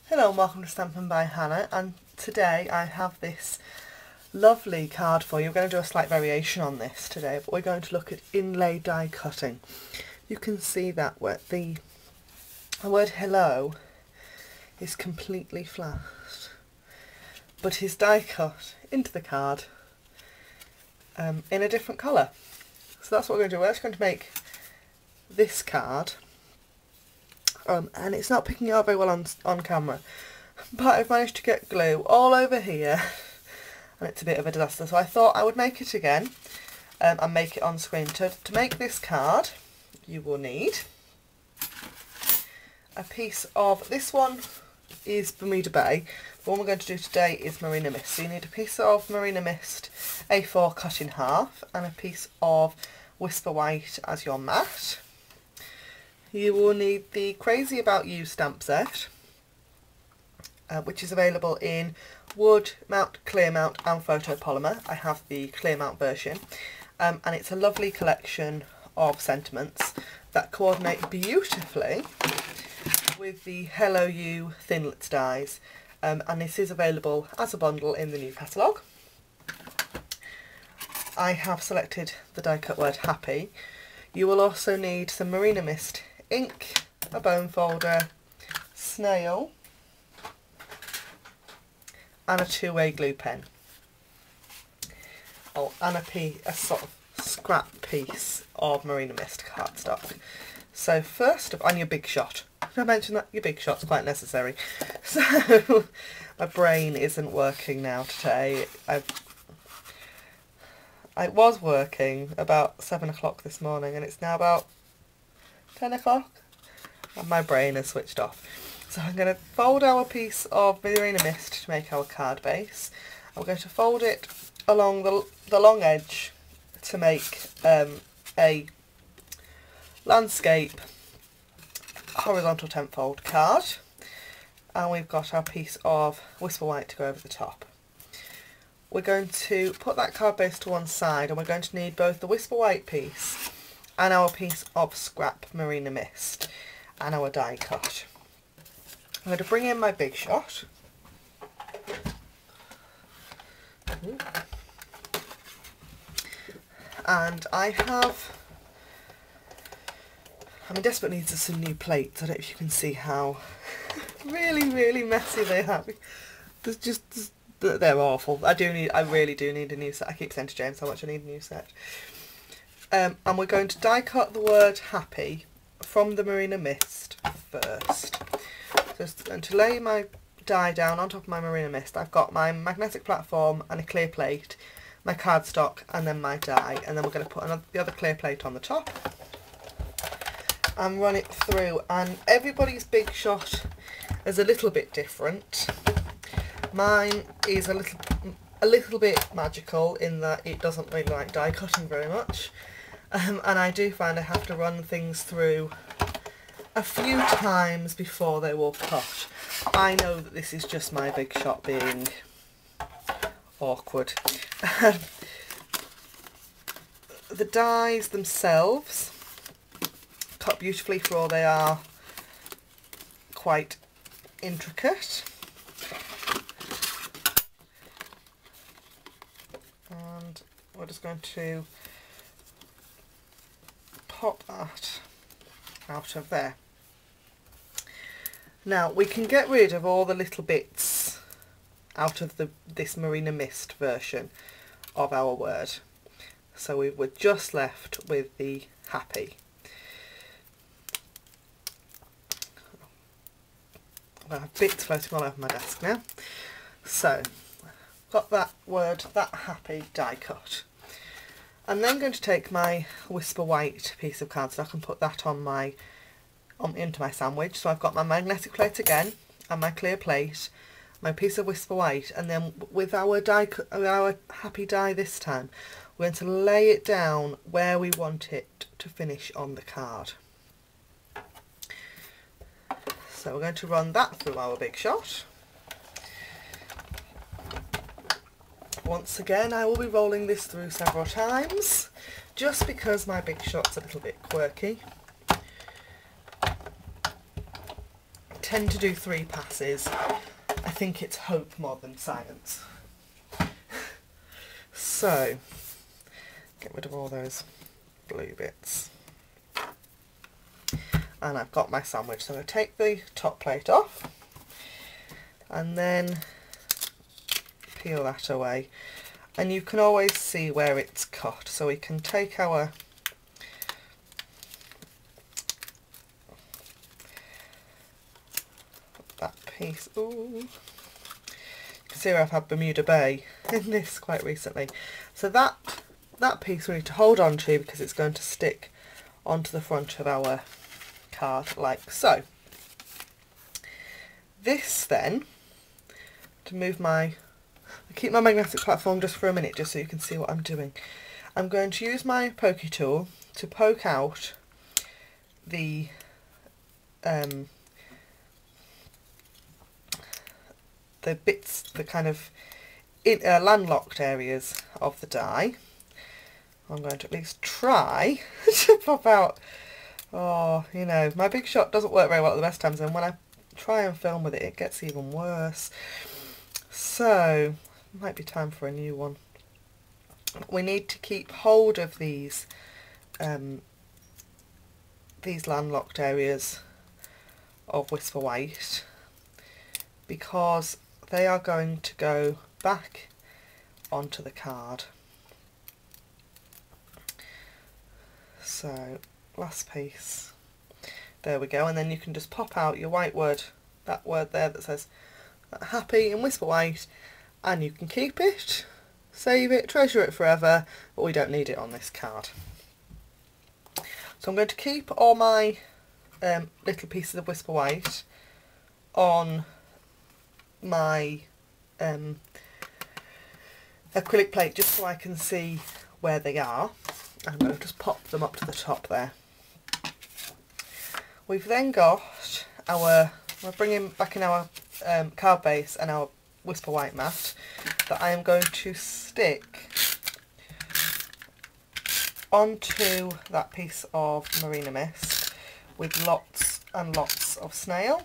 Hello and welcome to Stampin' by Hannah, and today I have this lovely card for you. We're going to do a slight variation on this today, but we're going to look at inlay die cutting. You can see that where the word hello is completely flat, but his die cut into the card in a different colour. So that's what we're going to do. We're actually going to make this card. And it's not picking it up very well on camera, but I've managed to get glue all over here and it's a bit of a disaster, so I thought I would make it again and make it on screen. To make this card you will need a piece of, this one is Bermuda Bay, the one we're going to do today is Marina Mist. So you need a piece of Marina Mist A4 cut in half and a piece of Whisper White as your mat. You will need the Crazy About You stamp set, which is available in wood mount, clear mount and photopolymer. I have the clear mount version, and it's a lovely collection of sentiments that coordinate beautifully with the Hello You Thinlits dies, and this is available as a bundle in the new catalogue. I have selected the die cut word happy. You will also need some Marina Mist ink, a bone folder, snail and a two-way glue pen. Oh, and a sort of scrap piece of Marina Mist cardstock. So first of all, and your big shot. Did I mention that? Your big shot's quite necessary. So my brain isn't working now today. It was working about 7 o'clock this morning and it's now about 10 o'clock and my brain has switched off. So I'm going to fold our piece of Marina Mist to make our card base. I'm going to fold it along the long edge to make a landscape horizontal 10th fold card, and we've got our piece of Whisper White to go over the top. We're going to put that card base to one side and we're going to need both the Whisper White piece and our piece of scrap Marina Mist and our die cut. I'm going to bring in my big shot. And I'm in desperate need of some new plates. I don't know if you can see how really messy they are. They're awful. I really do need a new set. I keep saying to James how much I need a new set. And we're going to die cut the word happy from the Marina Mist first. Just going to lay my die down on top of my Marina Mist. I've got my magnetic platform and a clear plate, my cardstock and then my die, and then we're going to put the other clear plate on the top and run it through. And everybody's big shot is a little bit different. Mine is a little bit magical in that it doesn't really like die cutting very much. And I do find I have to run things through a few times before they will cut. I know that this is just my big shot being awkward. The dies themselves cut beautifully for all they are quite intricate. And we're just going to pop that out of there. Now we can get rid of all the little bits out of this Marina Mist version of our word. So we were just left with the happy. I have bits floating all over my desk now. So got that word, that happy die cut. And then I'm going to take my Whisper White piece of cardstock and put that into my sandwich. So I've got my magnetic plate again and my clear plate, my piece of Whisper White, and then with our happy die this time, we're going to lay it down where we want it to finish on the card. So we're going to run that through our big shot. Once again, I will be rolling this through several times, just because my big shot's a little bit quirky. tend to do 3 passes. I think it's hope more than science. So, get rid of all those blue bits. And I've got my sandwich, so I'm going to take the top plate off and then peel that away. And you can always see where it's cut, so we can take our that piece. Ooh. You can see where I've had Bermuda Bay in this quite recently. So that piece we need to hold on to because it's going to stick onto the front of our card like so. This then, to move I keep my magnetic platform just for a minute just so you can see what I'm doing. I'm going to use my pokey tool to poke out the bits, the kind of landlocked areas of the die. I'm going to at least try to pop out. Oh, you know, my big shot doesn't work very well at the best times, and when I try and film with it, it gets even worse. So, it might be time for a new one. We need to keep hold of these landlocked areas of Whisper White because they are going to go back onto the card. So, last piece. There we go, and then you can just pop out your white word, that word there that says happy in Whisper White, and you can keep it, save it, treasure it forever, but we don't need it on this card. So I'm going to keep all my little pieces of Whisper White on my acrylic plate just so I can see where they are. I'm going to just pop them up to the top there. We've then got we're bringing back in our card base and our Whisper White mat that I am going to stick onto that piece of Marina Mist with lots and lots of snail.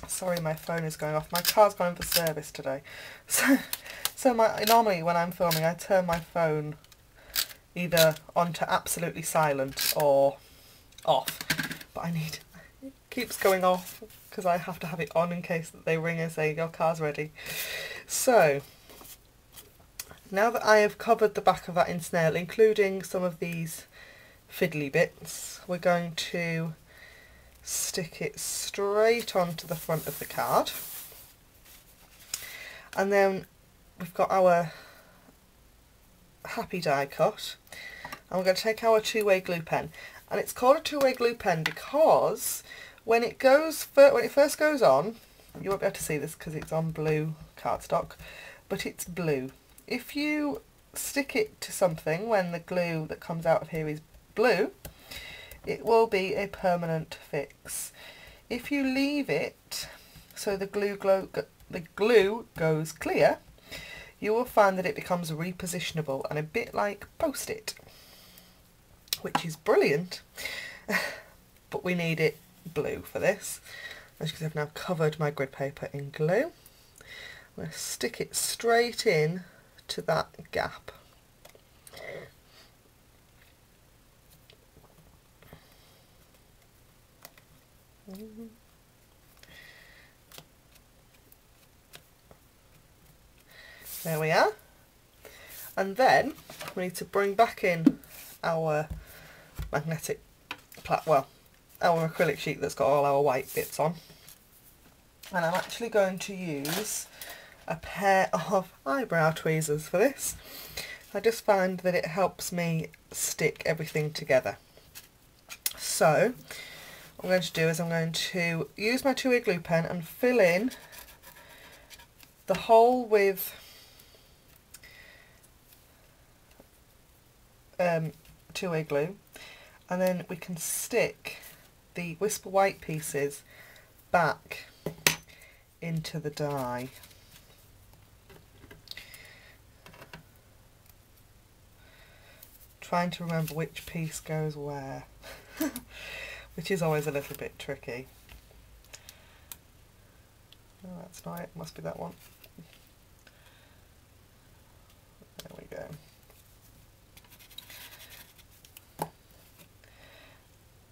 Sorry, my phone is going off. My car's going for service today. So normally when I'm filming I turn my phone either onto absolutely silent or off, but it keeps going off because I have to have it on in case that they ring and say your car's ready. So now that I have covered the back of that in snail, including some of these fiddly bits, we're going to stick it straight onto the front of the card, and then we've got our happy die cut, and we're going to take our two-way glue pen, and it's called a two-way glue pen because when it first goes on, you won't be able to see this because it's on blue cardstock, but it's blue. If you stick it to something when the glue that comes out of here is blue, it will be a permanent fix. If you leave it so the glue goes clear, you will find that it becomes repositionable and a bit like Post-it, which is brilliant, but we need it blue for this. As you can see, I've now covered my grid paper in glue. I'm going to stick it straight in to that gap. There we are. And then we need to bring back in our magnetic our acrylic sheet that's got all our white bits on. And I'm actually going to use a pair of eyebrow tweezers for this. I just find that it helps me stick everything together. So what I'm going to do is I'm going to use my two-way glue pen and fill in the hole with two-way glue, and then we can stick the Whisper White pieces back into the die. Trying to remember which piece goes where, which is always a little bit tricky. No, that's not it. Must be that one. There we go.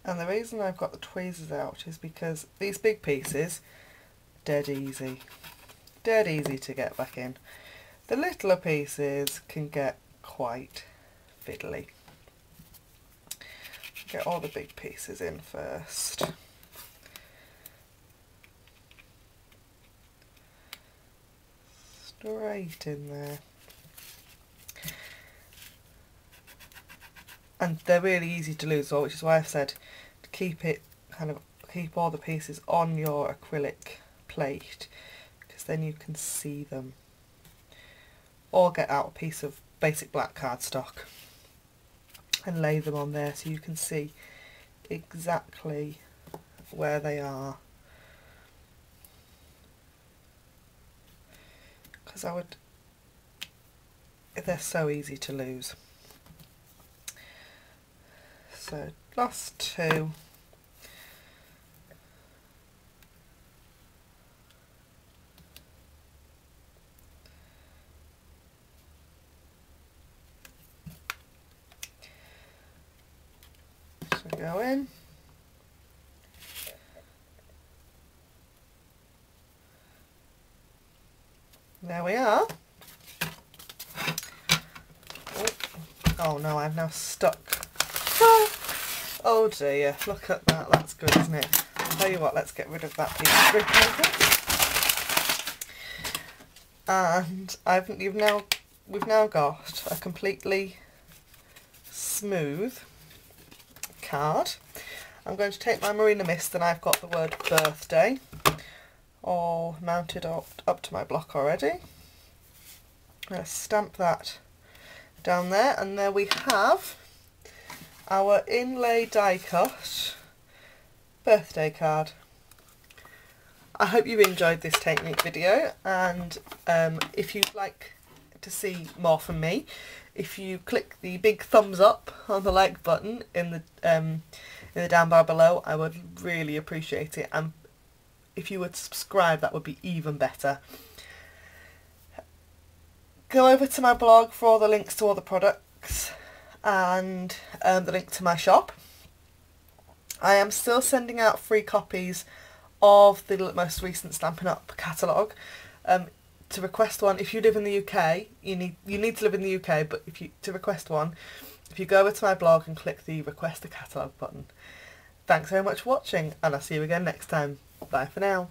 And the reason I've got the tweezers out is because these big pieces, dead easy to get back in. The littler pieces can get quite fiddly. Get all the big pieces in first. Straight in there. And they're really easy to lose, which is why I've said to keep all the pieces on your acrylic plate, because then you can see them. Or get out a piece of basic black cardstock and lay them on there so you can see exactly where they are. Because they're so easy to lose. So last two. So go in. There we are. Oh no, I've now stuck. Oh dear, look at that, that's good, isn't it? I'll tell you what, let's get rid of that piece of grid paper. And we've now got a completely smooth card. I'm going to take my Marina Mist, and I've got the word birthday all mounted up to my block already. I'm going to stamp that down there, and there we have our Inlay Die Cut birthday card. I hope you enjoyed this technique video, and if you'd like to see more from me, if you click the big thumbs up on the like button in the down bar below, I would really appreciate it, and if you would subscribe, that would be even better. Go over to my blog for all the links to all the products and the link to my shop. I am still sending out free copies of the most recent Stampin' Up catalogue. To request one, if you live in the UK, you need to live in the UK, but to request one, if you go over to my blog and click the request a catalogue button. Thanks very much for watching, and I'll see you again next time. Bye for now.